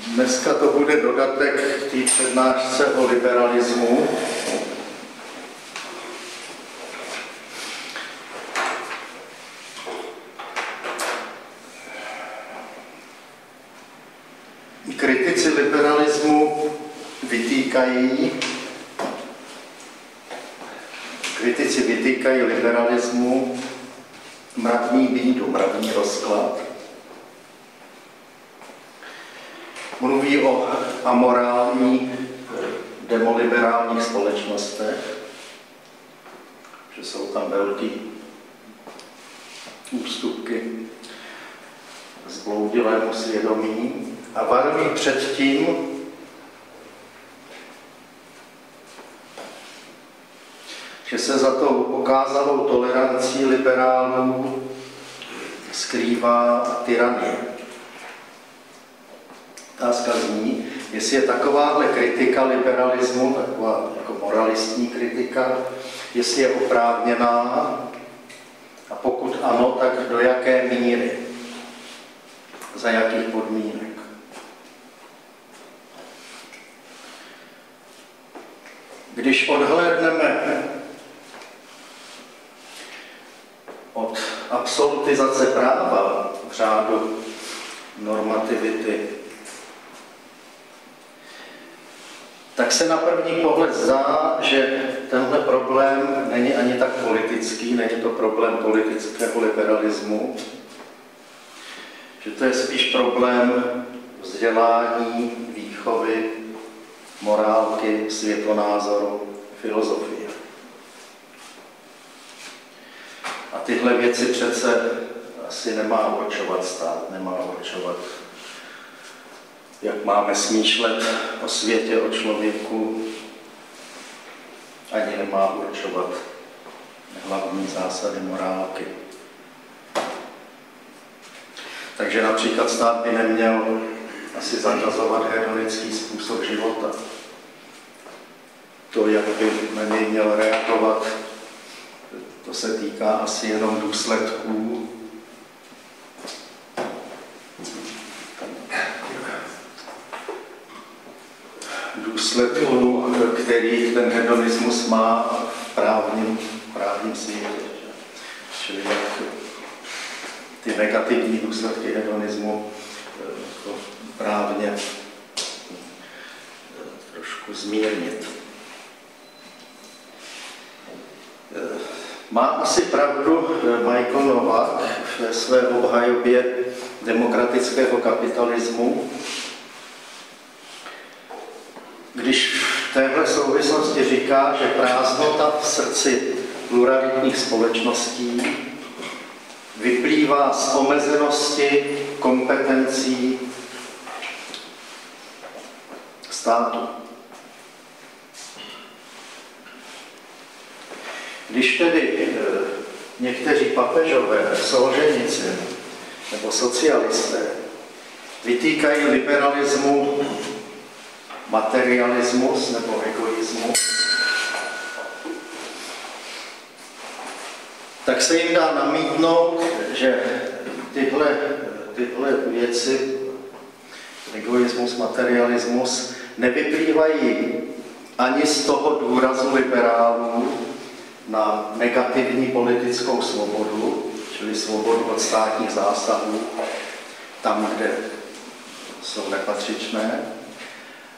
Dneska to bude dodatek k té přednášce o liberalismu. Kritici liberalismu vytýkají liberalismu mravní bídu, mravní rozklad. Mluví o amorálních, demoliberálních společnostech, že jsou tam velké ústupky zbloudilému svědomí a varují před tím, že se za tou okázalou tolerancí liberálů skrývá tyranie. Otázka zní, jestli je takováhle kritika liberalismu, taková jako moralistní kritika, jestli je oprávněná a pokud ano, tak do jaké míry, za jakých podmínek. Když odhlédneme od absolutizace práva v řádu normativity, tak se na první pohled zdá, že tenhle problém není ani tak politický, není to problém politického liberalismu, že to je spíš problém vzdělání, výchovy, morálky, světonázoru, filozofie. A tyhle věci přece asi nemá určovat stát, nemá určovat, jak máme smýšlet o světě, o člověku, ani nemá určovat hlavní zásady morálky. Takže například stát by neměl asi zakazovat hedonický způsob života. To, jak by na něj měl reagovat, to se týká asi jenom důsledků který ten hedonismus má v právním světě. Čili jak ty negativní důsledky hedonismu právně trošku zmírnit. Má asi pravdu Michael Novak ve své obhajobě demokratického kapitalismu, když v téhle souvislosti říká, že prázdnota v srdci pluralitních společností vyplývá z omezenosti kompetencí státu. Když tedy někteří papežové, Solženicyn nebo socialisté vytýkají liberalismu materialismus nebo egoismus, tak se jim dá namítnout, že tyhle věci, egoismus, materialismus, nevyplývají ani z toho důrazu liberálů na negativní politickou svobodu, čili svobodu od státních zásahů, tam, kde jsou nepatřičné,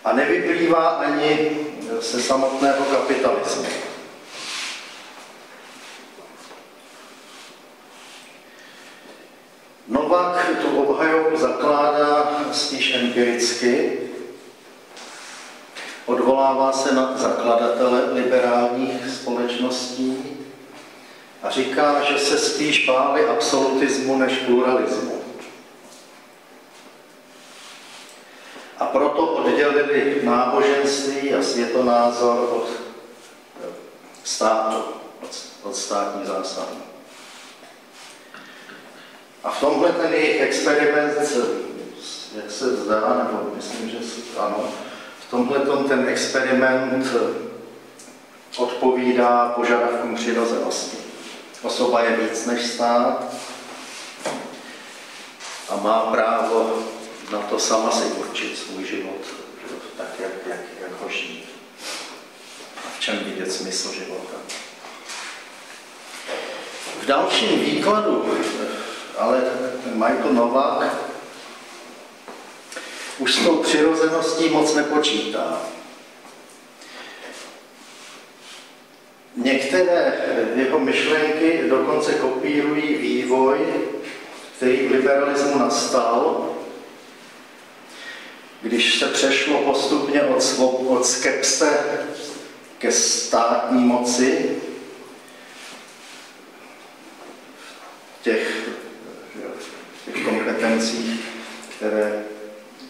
a nevyplývá ani ze samotného kapitalismu. Novak tu obhajobu zakládá spíš empiricky, odvolává se na zakladatele liberálních společností a říká, že se spíš báli absolutismu než pluralismu. A proto oddělili náboženství a světonázor od státu, od státní zásahu. A v tomhle ten jejich experiment, jak se zdá, nebo myslím, že ano, v tomhle ten experiment odpovídá požadavkům přirozenosti. Osoba je víc než stát a má právo na to sama si určit svůj nacházet smysl života. V dalším výkladu, ale Michael Novák už s tou přirozeností moc nepočítá. Některé jeho myšlenky dokonce kopírují vývoj, který v liberalismu nastal, když se přešlo postupně od skepse ke státní moci, v těch kompetencích, které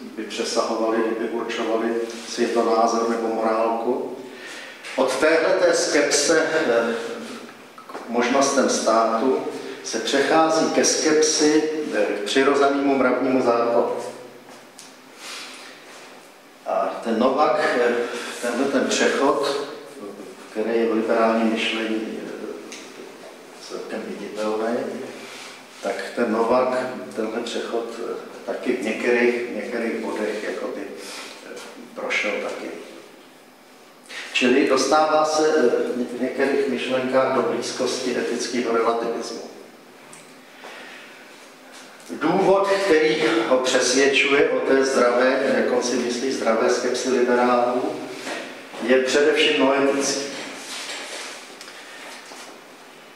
by přesahovaly, by určovaly světonázor nebo morálku. Od téhleté skepse k možnostem státu se přechází ke skepsi k přirozenému mravnímu základu. A ten Novák, ten přechod, který je v liberálním myšlení celkem viditelný, tak ten Novák tenhle přechod taky v některých bodech jakoby prošel taky. Čili dostává se v některých myšlenkách do blízkosti etického relativismu. Důvod, který ho přesvědčuje o té zdravé, jak on si myslí, zdravé skepsi liberálů, je především noetický.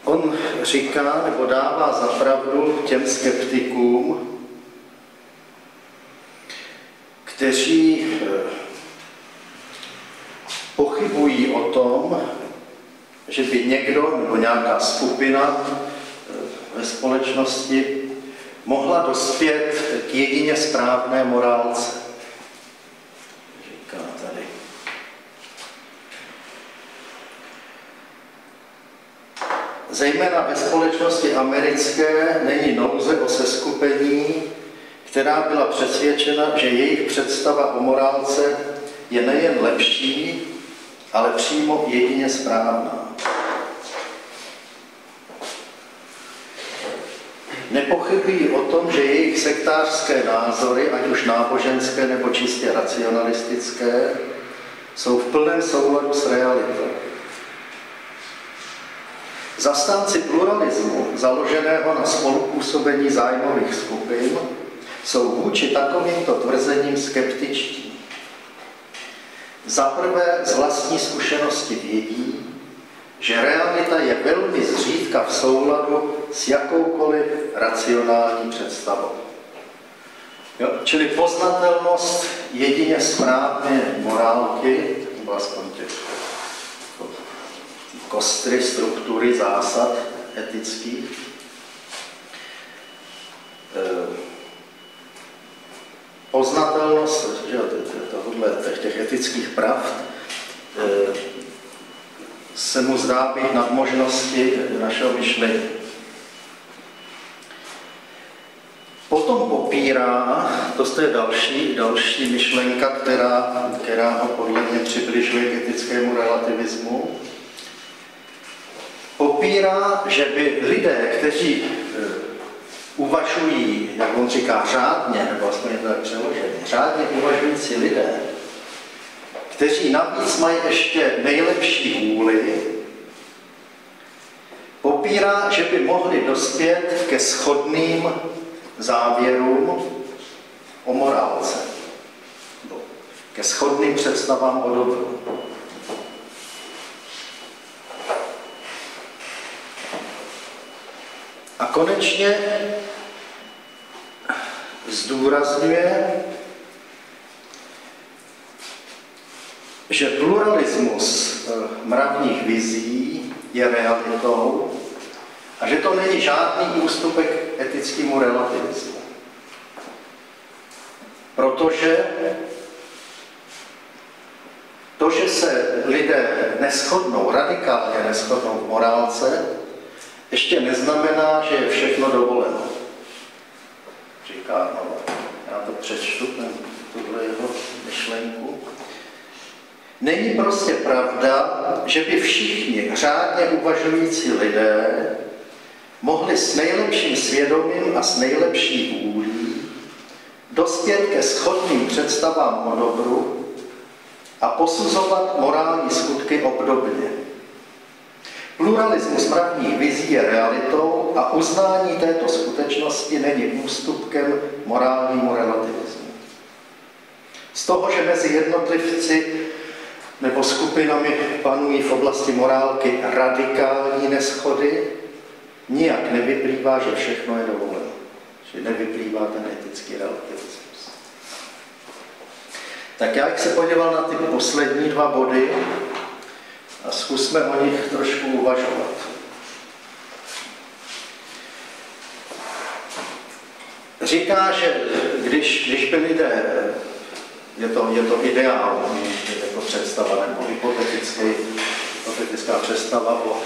On říká, nebo dává za pravdu těm skeptikům, kteří pochybují o tom, že by někdo nebo nějaká skupina ve společnosti mohla dospět k jedině správné morálce. Říká tady. Zejména ve společnosti americké není nouze o seskupení, která byla přesvědčena, že jejich představa o morálce je nejen lepší, ale přímo jedině správná. Nepochybují o tom, že jejich sektářské názory, ať už náboženské nebo čistě racionalistické, jsou v plném souladu s realitou. Zastánci pluralismu, založeného na spolupůsobení zájmových skupin, jsou vůči takovýmto tvrzením skeptičtí. Zaprvé z vlastní zkušenosti vědí, že realita je velmi zřídka v souladu s jakoukoliv racionální představou. Jo? Čili poznatelnost jedině správné morálky, nebo aspoň těch kostry, struktury, zásad etických, poznatelnost těch etických pravd se mu zdá být nad možnosti našeho myšlení. Potom popírá, to je další myšlenka, která ho podle mě přibližuje k etickému relativismu, popírá, že by lidé, kteří uvažují, jak on říká, řádně, nebo aspoň je to tak přeložené, řádně uvažující lidé, kteří navíc mají ještě nejlepší vůli, popírá, že by mohli dospět ke shodným závěrům o morálce, ke shodným představám o dobru. A konečně zdůrazňuje, že pluralismus mravních vizí je realitou a že to není žádný ústupek etickému relativismu. Protože to, že se lidé neshodnou, radikálně neshodnou v morálce, ještě neznamená, že je všechno dovoleno. Říká Novák. Já to přečtu, tuhle jeho myšlenku. Není prostě pravda, že by všichni řádně uvažující lidé mohli s nejlepším svědomím a s nejlepší vůlí dospět ke shodným představám o dobru a posuzovat morální skutky obdobně. Pluralismus mravních vizí je realitou a uznání této skutečnosti není ústupkem morálnímu relativismu. Z toho, že mezi jednotlivci nebo skupinami panují v oblasti morálky radikální neshody, nijak nevyplývá, že všechno je dovoleno. Že nevyplývá ten etický relativismus. Tak já bych se podíval na ty poslední dva body a zkusme o nich trošku uvažovat. Říká, že když by lidé, je to ideál, jako představa nebo hypotetická představa o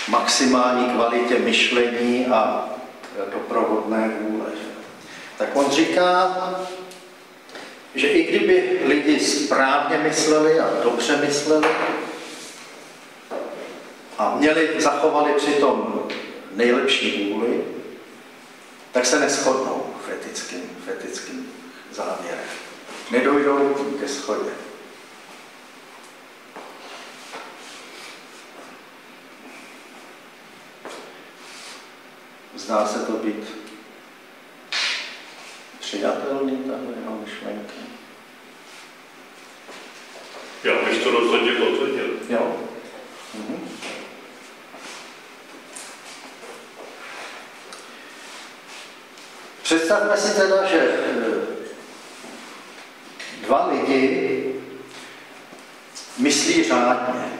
maximální kvalitě myšlení a doprovodné vůle. Tak on říká, že i kdyby lidi správně mysleli a dobře mysleli a zachovali přitom nejlepší vůli, tak se neshodnou v etickým závěrem. Nedojdou ke shodě. Zdá se to být přijatelný, tahle jeho myšlenky? Já bych to rozhodně potvrdil. Jo. Představme si teda, že dva lidi myslí řádně.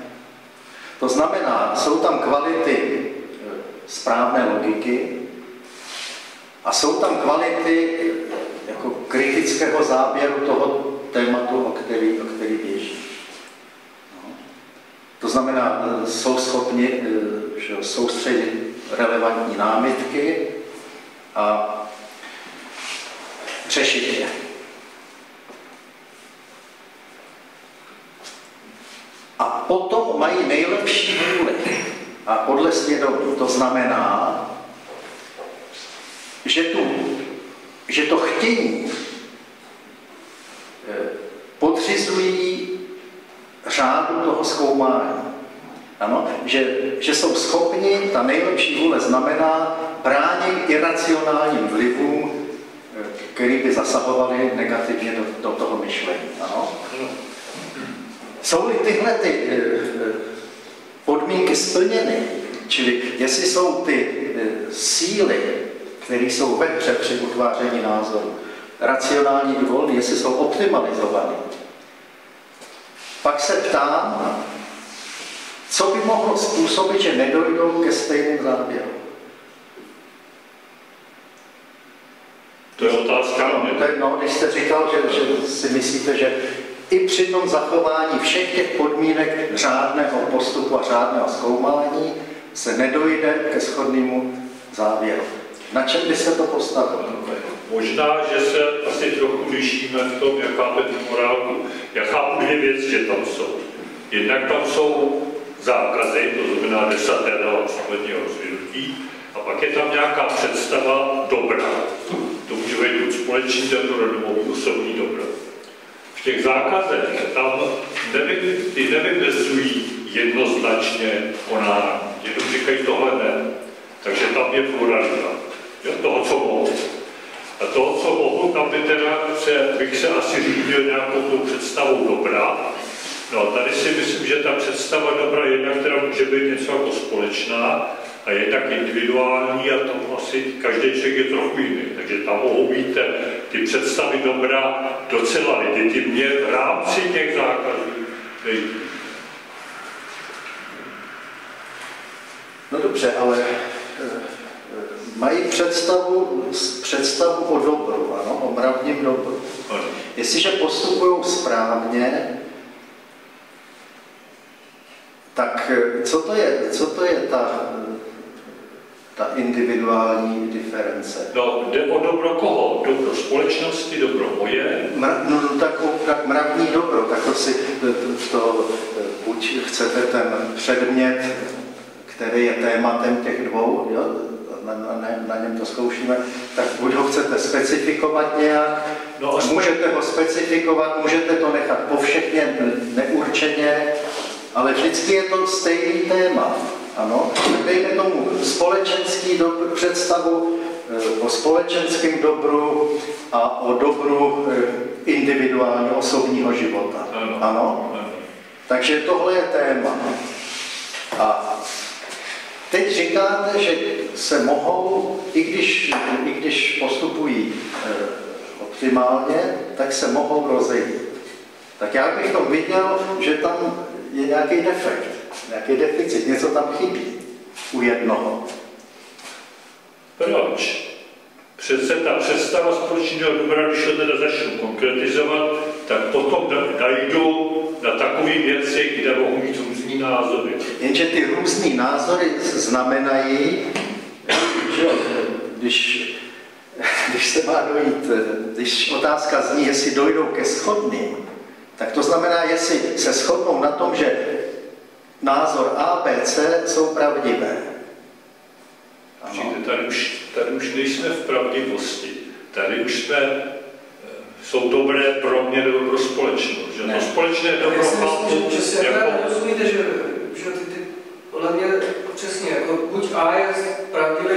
To znamená, jsou tam kvality správné logiky a jsou tam kvality jako kritického záběru toho tématu, o který běží. No. To znamená, jsou schopni soustředit relevantní námitky a řešit je. A potom mají nejlepší vůli a podle svědomí. To znamená, že to chtění podřizují řádu toho zkoumání. Ano? Že jsou schopni, ta nejlepší vůle znamená bránit iracionálním vlivům, který by zasahovali negativně do toho myšlení. Ano? Jsou-li tyhle podmínky splněny, čili jestli jsou ty síly, které jsou ve hře při utváření názoru, racionální i volný, jestli jsou optimalizovány, pak se ptám, co by mohlo způsobit, že nedojdou ke stejným závěrům. To je otázka. No, když jste říkal, že si myslíte, že i při tom zachování všech těch podmínek řádného postupu a řádného zkoumání se nedojde ke shodnému závěru. Na čem by se to postavilo? Možná, že se asi trochu lišíme v tom, jak chápe tu morálku. Já chápu dvě věci, že tam jsou. Jednak tam jsou zákazy, to znamená desatera a případního rozvinutí, a pak je tam nějaká představa dobra. To může být buď společný dobro nebo osobní dobro. V těch zákazech tam ty nevymezují jednoznačně konání, jenom říkají tohle ne. Takže tam je pluralita. Toho, co mohu. A toho, co mohu, tam by teda bych se asi řídil nějakou tou představou dobra. No a tady si myslím, že ta představa dobra jednak teda může být něco jako společná a je tak individuální a tam asi každý člověk je trochu jiný. Takže tam mohou být ty představy dobra docela legitimně v rámci těch zákazů. No dobře, ale mají představu o dobru, ano, o mravním dobru. Jestliže postupují správně, tak co to je ta individuální diference? No, jde o dobro koho? Dobro společnosti, dobro moje? Tak mravní dobro, tak to si buď chcete ten předmět, který je tématem těch dvou, jo? Na něm to zkoušíme, tak buď ho chcete specifikovat nějak, můžete ho specifikovat, můžete to nechat povšechně, neurčeně, ale vždycky je to stejný téma. Ano, dejme tomu společenský představu o společenském dobru a o dobru individuálního osobního života. Ano? Takže tohle je téma. A teď říkáte, že se mohou, i když postupují optimálně, tak se mohou rozejít. Tak já bych to viděl, že tam je nějaký defekt, nějaký deficit, něco tam chybí u jednoho. Proč? Přece ta představa společného dobra, když ho teda začnu konkretizovat, tak potom najdu na takové věci, kde mohou mít různý názory. Jenže ty různý názory znamenají, že když se má dojít, když otázka zní, jestli dojdou ke shodným, tak to znamená, jestli se shodnou na tom, že názor A, B, C jsou pravdivé. Tady už nejsme v pravdivosti. Tady už jsme, jsou dobré pro mě nebo pro společnost. Že to společné dobro chápu. Že si jako rozumíte, že ty podle mě přesně, jako buď A je pravdivý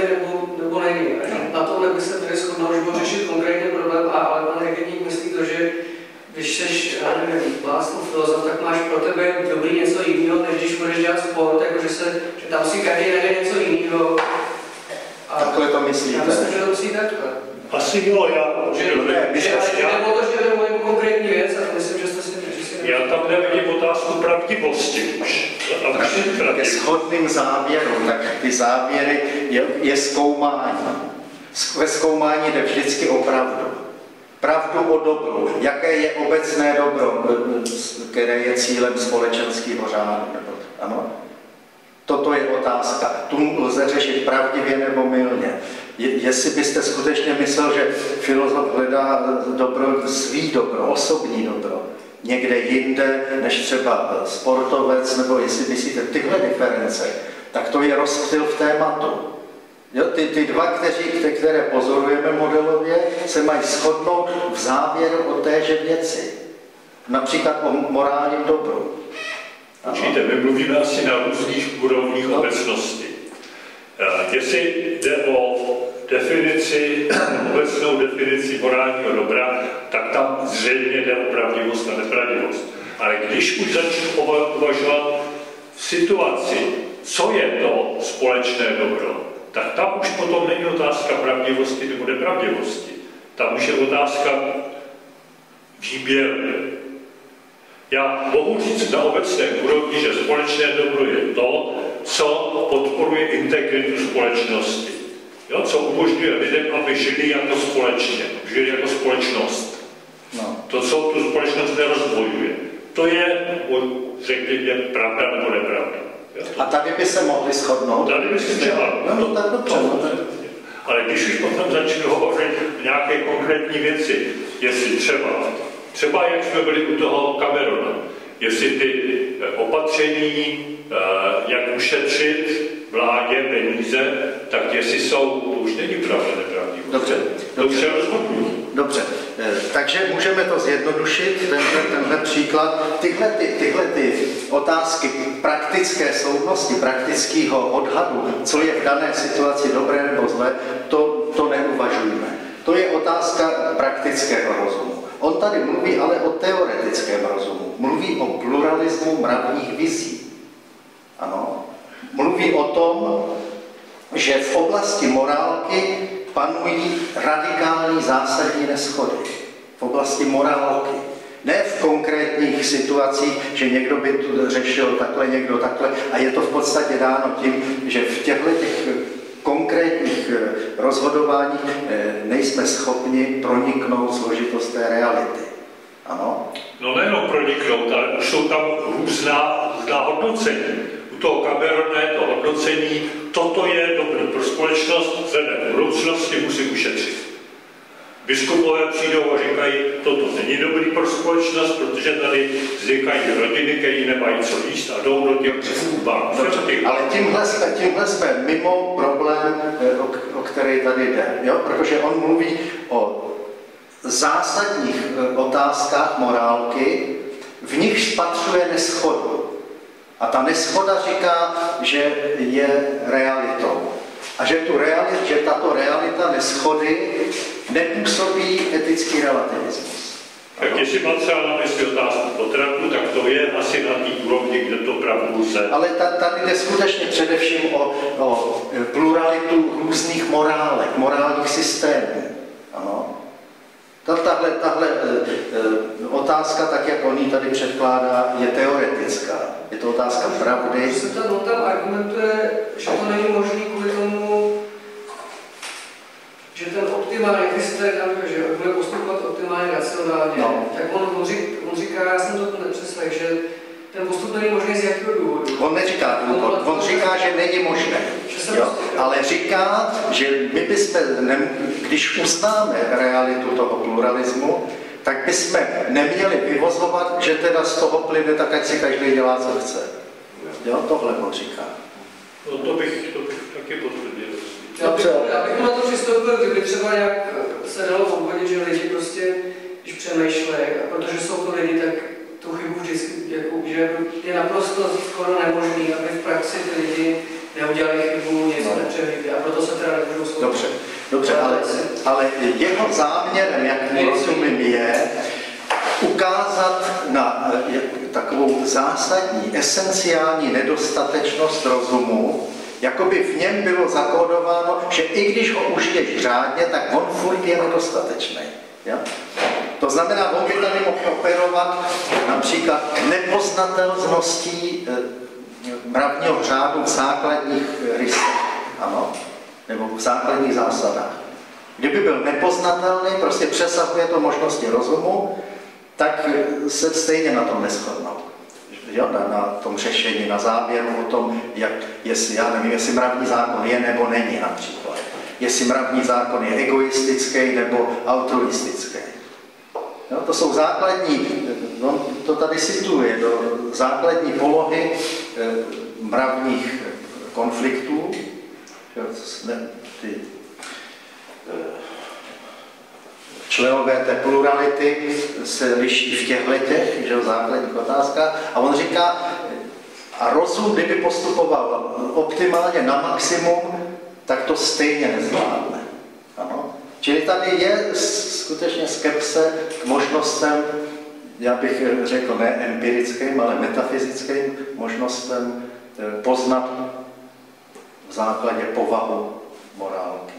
nebo není. Na tomhle by se měli shodnout, že budu řešit konkrétní problém A, ale pan Hegeník myslí to, že když jsi, já nevím, básnou filozof, tak máš pro tebe dobrý něco jiného, než když budeš dělat sport, jakože že tam si každý najde něco jiného. Takhle to myslíte? Já myslím, že to myslí takhle. Asi jo, nebo to, že jde o konkrétní věc, a myslím, že jste si já tam nevidím otázku pravdivosti už. Ke shodným závěrům, tak ty závěry je zkoumání. Ve zkoumání jde vždycky o pravdu. Pravdu o dobru. Jaké je obecné dobro, které je cílem společenského řádu? Ano? Toto je otázka. Tu lze řešit pravdivě nebo mylně. Jestli byste skutečně myslel, že filozof hledá dobro, svý dobro, osobní dobro, někde jinde, než třeba sportovec, nebo jestli myslíte tyhle diference, tak to je rozptyl v tématu. Jo, ty dva, které pozorujeme modelově, se mají shodnout v závěru o téže věci. Například o morálním dobru. Určitě, my mluvíme asi na různých úrovních obecnosti. Jestli jde o definici, obecnou definici morálního dobra, tak tam zřejmě jde o pravdivost a nepravdivost. Ale když už začnu uvažovat v situaci, co je to společné dobro, tak tam už potom není otázka pravdivosti nebo nepravdivosti. Tam už je otázka výběru. Já mohu říct na obecné úrovni, že společné dobro je to, co podporuje integritu společnosti. Jo, co umožňuje lidem, aby žili jako společně, žili jako společnost. No. To, co tu společnost nerozbojuje. To je, řekněme, pravda nebo nepravda. A tady by se mohli shodnout? Tady by se třeba. Ale když už potom začnu hovořit o nějaké konkrétní věci, jestli třeba jak jsme byli u toho Camerona, jestli ty opatření, jak ušetřit vládě peníze, tak jestli jsou, to už není pravda nepravdivost. Dobře. To už je rozhodnutí. Dobře, takže můžeme to zjednodušit, tenhle příklad. Tyhle otázky praktické soudnosti, praktického odhadu, co je v dané situaci dobré nebo zlé, to neuvažujeme. To je otázka praktického rozumu. On tady mluví ale o teoretickém rozumu. Mluví o pluralismu mravních vizí. Ano. Mluví o tom, že v oblasti morálky panují radikální zásadní neshody. V oblasti morálky. Ne v konkrétních situacích, že někdo by tu řešil takhle, někdo takhle. A je to v podstatě dáno tím, že v těchto konkrétních rozhodováních nejsme schopni proniknout složitost té reality. Ano? No nejenom proniknout, ale už jsou tam různá hodnocení. U toho Camerona je to hodnocení, toto je dobré pro společnost, vzhledem k budoucnosti musí ušetřit. Biskupové přijdou a říkají, toto není dobrý pro společnost, protože tady vznikají rodiny, které nemají co jíst a jdou do těch bank. Ale tímhle jsme mimo problém, o který tady jde. Jo? Protože on mluví o zásadních otázkách morálky, v nich spatřuje neshodu. A ta neshoda říká, že je realitou. A že tato realita neshody nepůsobí etický relativismus. Tak jestli má třeba na mysli otázku potratu, tak to je asi na té úrovni, kde to pravdu lze. Ale tady jde skutečně především o pluralitu různých morálek, morálních systémů. Ano. Tahle otázka, tak jak on ji tady předkládá, je teoretická. Je to otázka pravdy. Se tam argumentuje, že to není možné kvůli tomu, že ten optimální, když se tady tam, že bude postupovat optimálně racionálně, no. Tak on říká, já jsem to nepřesvědčil, že ten postup není možný z jakého důvodu. On neříká důvod, on říká, že není možné. Ale říká, že my bychom, když uznáme realitu toho pluralismu, tak bychom neměli vyvozovat, že teda z toho plyne, tak ať si každý dělá, co chce. Jo, tohle on říká. No to bych taky potvrdil. Já bych na to přistoupil, kdyby třeba nějak se dalo odvodit, že lidi prostě, když přemýšlejí, a protože jsou to lidi, tak tu chybu vždycky, jako, že je naprosto skoro nemožný, aby v praxi ty lidi neudělali chybu, něco nepřehlídli, a proto se teda nemůžou shodnout. Dobře, ale jeho záměrem, jak mu rozumím, je ukázat na takovou zásadní, esenciální nedostatečnost rozumu, jako by v něm bylo zakódováno, že i když ho užiješ řádně, tak on furt je nedostatečný. Ja? To znamená, on by tady mohl operovat například nepoznatelností mravního řádu v základních rysech, ano? Nebo v základních zásadách. Kdyby byl nepoznatelný, prostě přesahuje to možnosti rozumu, tak se stejně na tom neshodnou. Jo, na tom řešení, na závěru o tom, jestli mravní zákon je nebo není například. Jestli mravní zákon je egoistický nebo altruistický. Jo, to jsou základní, to tady situuje do základní polohy mravních konfliktů. Ty členové té plurality se liší v těchto základních otázkách. A on říká, a rozum, kdyby postupoval optimálně na maximum, tak to stejně nezvládne. Ano? Čili tady je skutečně skepse k možnostem, já bych řekl ne empirickým, ale metafyzickým možnostem poznat v základě povahu morálky.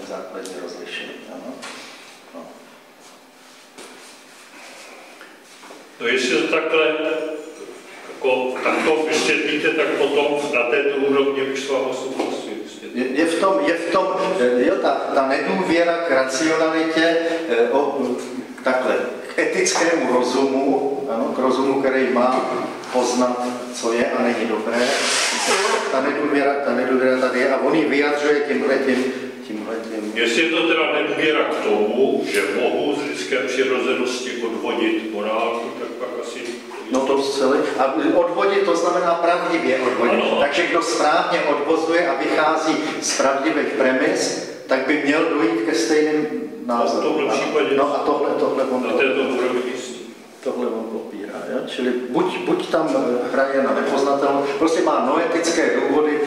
Základní rozlišení. Ano? No. No jestli to takhle takto vysvětlíte, tak potom na této úrovni už s vámi souhlasím. Je v tom ta nedůvěra k racionalitě, takhle, k etickému rozumu, ano, k rozumu, který má poznat, co je a není dobré. Ta nedůvěra tady je a on ji vyjadřuje tímhletím. Jestli je to teda nedůvěra k tomu, že mohu z lidské přirozenosti odvodit morálku, tak pak asi... No to celé. A odvodit to znamená pravdivě odvodit. Ano. Takže kdo správně odvozuje a vychází z pravdivých premis, tak by měl dojít ke stejným názorům. V tomhle případě. No a tohle on na této úrovni. Tohle on popírá. Ja? Čili buď tam hraje na nepoznatelnost, prostě má noetické důvody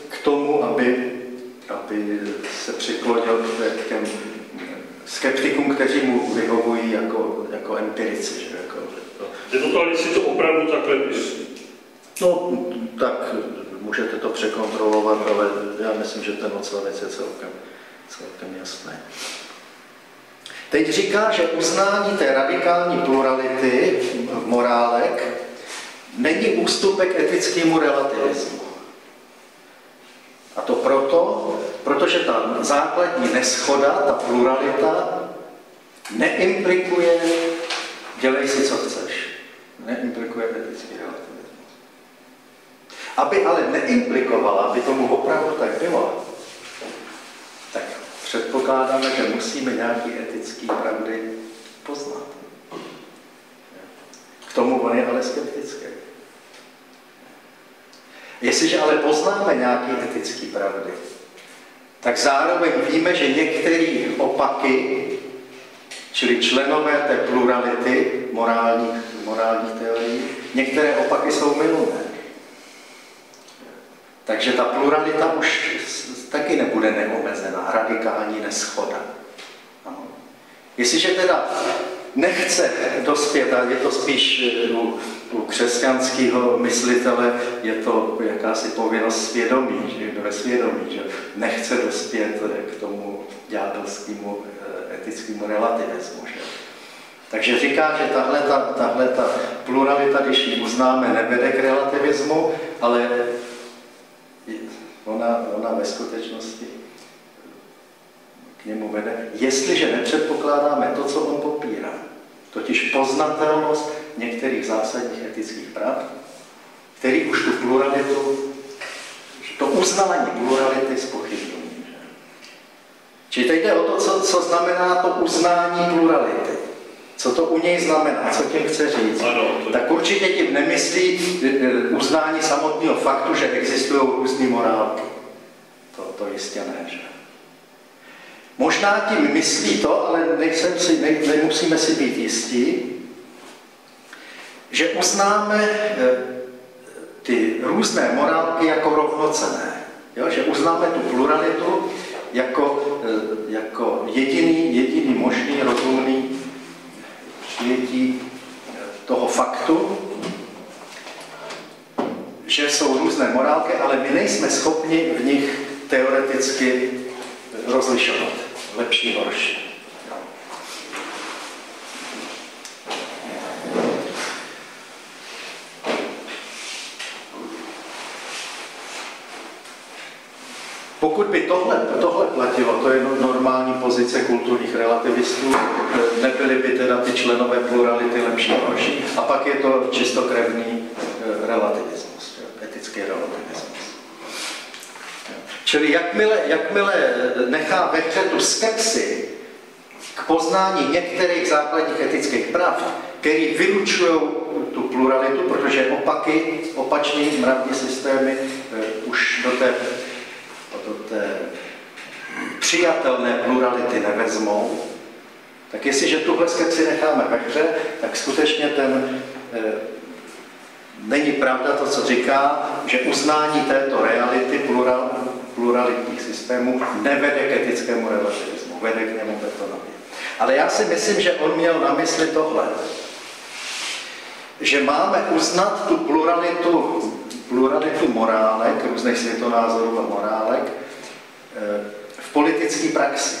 k tomu, aby se přiklonil k těm skeptikům, kteří mu vyhovují jako empirici. Že? Devotovali si to opravdu takhle myslí? No, tak můžete to překontrolovat, ale já myslím, že ten odstavec je celkem jasný. Teď říká, že uznání té radikální plurality morálek není ústupek etickému relativismu. A to protože ta základní neshoda, ta pluralita, neimplikuje dělej si, co chceš. Neimplikuje etický relativismus. Aby ale neimplikovala, aby tomu opravdu tak bylo, tak předpokládáme, že musíme nějaký etický pravdy poznat. K tomu on je ale skeptický. Jestliže ale poznáme nějaký etický pravdy, tak zároveň víme, že některé opaky čili členové té plurality morálních teorií, některé opaky jsou mylné. Takže ta pluralita už taky nebude neomezená, radikální neschoda. Ano. Jestliže teda nechce dospět, a je to spíš u křesťanského myslitele, je to jakási povinnost svědomí, že ve svědomí, že nechce dospět k tomu ďábelskému etickému relativismu. Že? Takže říká, že tahle ta pluralita, když ji uznáme, nevede k relativismu, ale ona ve skutečnosti k němu vede, jestliže nepředpokládáme to, co on popírá, totiž poznatelnost některých zásadních etických práv, který už tu pluralitu, to uznání plurality zpochybňují. Čili teď jde o to, co znamená to uznání plurality. Co to u něj znamená, co tím chce říct. Tak určitě tím nemyslí uznání samotného faktu, že existují různé morálky. To jistě ne, že? Možná tím myslí to, ale nemusíme si být jistí, že uznáme ty různé morálky jako rovnocenné. Jo? Že uznáme tu pluralitu jako jediný možný, rozumný přijetí toho faktu, že jsou různé morálky, ale my nejsme schopni v nich teoreticky rozlišovat lepší, horší. Pokud by tohle platilo, to je normální pozice kulturních relativistů, nebyly by teda ty členové plurality lepší a horší. A pak je to čistokrevný relativismus, etický relativismus. Čili jakmile nechá ve hře tu skepsi k poznání některých základních etických práv, který vylučují tu pluralitu, protože opačný mravní systémy už do té přijatelné plurality nevezmou, tak jestliže tuhle skepsi necháme ve hře, tak skutečně není pravda to, co říká, že uznání této reality pluralitních systémů nevede k etickému relativismu, vede k němu betonově. Ale já si myslím, že on měl na mysli tohle, že máme uznat tu pluralitu morálek, různých světonázorů a morálek, v politické praxi.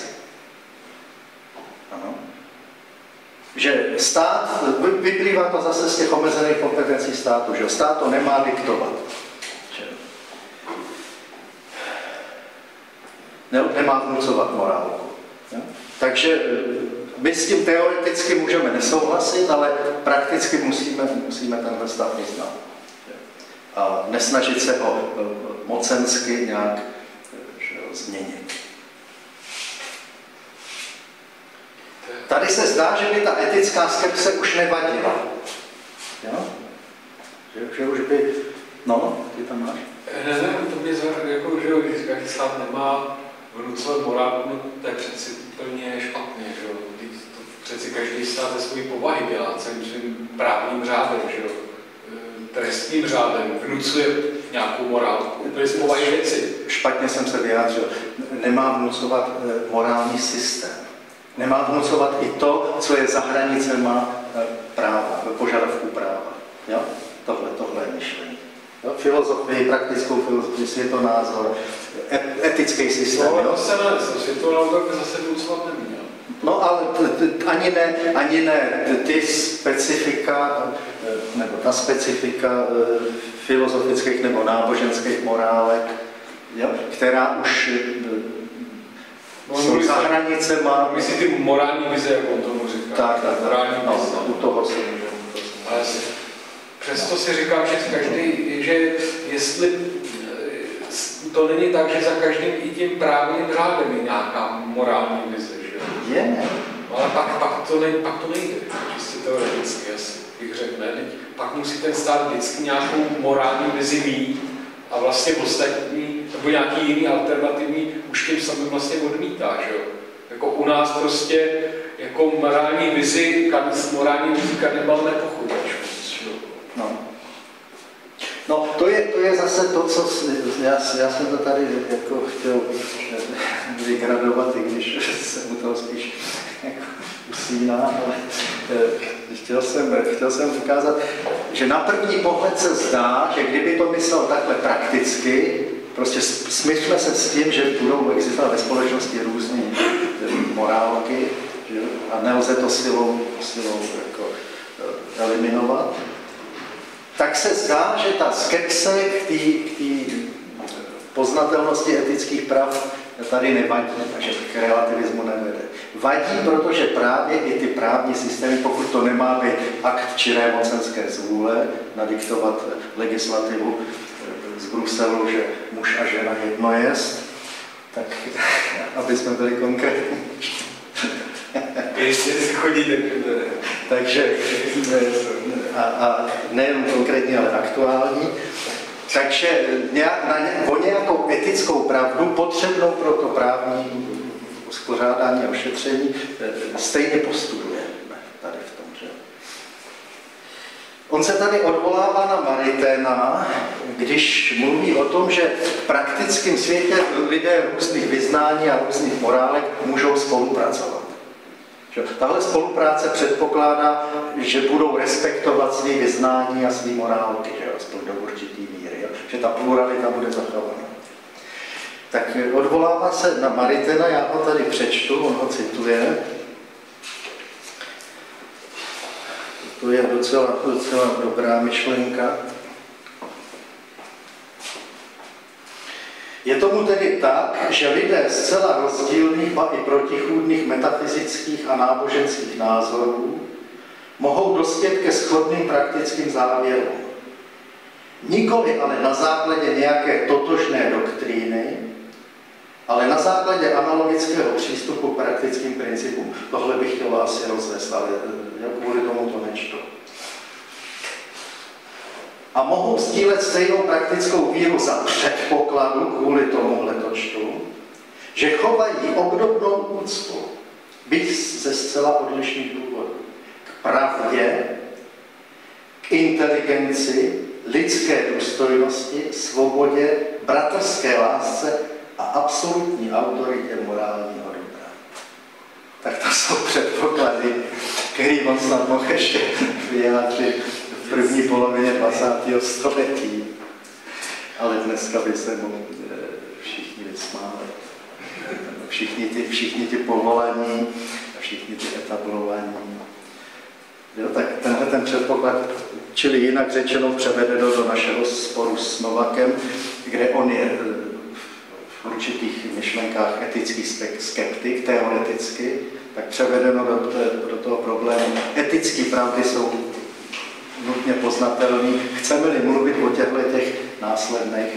Ano. Že stát, vyplývá to zase z těch omezených kompetencí státu, že stát to nemá diktovat. Nemá vnucovat morálku. Ja? Takže my s tím teoreticky můžeme nesouhlasit, ale prakticky musíme tenhle stav vyznat. A nesnažit se ho mocensky nějak změnit. Tady se zdá, že by ta etická skepse už nevadila. Jo? Že už by... No, ty tam máš? Ne, to mě jako, že říkáš, stát nemá vnucovat morálku, no, to je přeci úplně špatně, že jo. To přeci každý stát ze své povahy dělá, celým svým právním řádem, že jo. Trestním řádem vnucuje nějakou morálku, úplně z povahy věci. Špatně jsem se vyjádřil. Nemá vnucovat morální systém. Nemá vnucovat i to, co je za hranicema práva, požadavků práva. Jo? Tohle je myšlení. Jo? Filozofii, praktickou filozofii, světonázor, etický systém. No, to se ne, světonázor by zase vnucovat neměl. No, ale ani ne ty specifika, nebo ta specifika filozofických nebo náboženských morálek, jo? Která už jsou za hranicema. Myslí ty morální vize, jak on tomu říká. Tak. No, u toho se můžeme. Ale přesto si říkám, že jestli to není tak, že za každým i tím právním řádem je nějaká morální vize, že? Je. Ale pak to nejde, čistě teoreticky asi bych řekl, ne? Pak musí ten stát vždycky nějakou morální vizi mít a vlastně ostatní, nebo nějaký jiný alternativní už tím samým vlastně odmítá, že jo? Jako u nás prostě jako morální vizi, morální vizi kanibal nepochopíš. No, to je zase to, co já jsem to tady jako chtěl vygradovat, i když jsem u toho spíš jako usíná, ale chtěl jsem ukázat, že na první pohled se zdá, že kdyby to myslel takhle prakticky, prostě smyřme se s tím, že budou existovat ve společnosti různé morálky, že? A nelze to silou jako eliminovat, tak se zdá, že ta skepse k té poznatelnosti etických práv tady nevadí, takže k relativismu nevede. Vadí, protože právě i ty právní systémy, pokud to nemá být akt čiré mocenské zvůle, nadiktovat legislativu z Bruselu, že muž a žena jedno jest, tak aby jsme byli konkrétní. Ještě si chodíte. Takže a nejen konkrétní, ale aktuální. Takže o nějakou etickou pravdu, potřebnou pro to právní uspořádání a ošetření, stejně postupuje tady v tom. Že? On se tady odvolává na Mariténa, když mluví o tom, že v praktickém světě lidé různých vyznání a různých morálek můžou spolupracovat. Tahle spolupráce předpokládá, že budou respektovat své vyznání a své morálky, že aspoň do určitý míry, že ta pluralita bude zachovaná. Tak odvolává se na Mariténa, já ho tady přečtu, on ho cituje. To je docela dobrá myšlenka. Je tomu tedy tak, že lidé zcela rozdílných, ba i protichůdných metafyzických a náboženských názorů mohou dospět ke shodným praktickým závěrům. Nikoli ale na základě nějaké totožné doktríny, ale na základě analogického přístupu k praktickým principům. Tohle bych chtěl asi rozvést, ale kvůli tomu to nečtu. A mohou sdílet stejnou praktickou víru za předpokladu, kvůli tomuhle to čtu, že chovají obdobnou úctu, byť ze zcela odlišných důvodů. K pravdě, k inteligenci, lidské důstojnosti, svobodě, bratrské lásce a absolutní autoritě morálního dobra. Tak to jsou předpoklady, který on snad mohl ještě vyjádřit v první polovině 20. století. Ale dneska by se mu všichni vysmáli. Všichni ti povolaní a všichni ti etablovaní. Jo, tak tenhle ten předpoklad, čili jinak řečeno převedeno do našeho sporu s Novakem, kde on je v určitých myšlenkách etický skeptik, teoreticky, tak převedeno do toho problému. Etické pravdy jsou nutně poznatelné. Chceme-li mluvit o těchto následných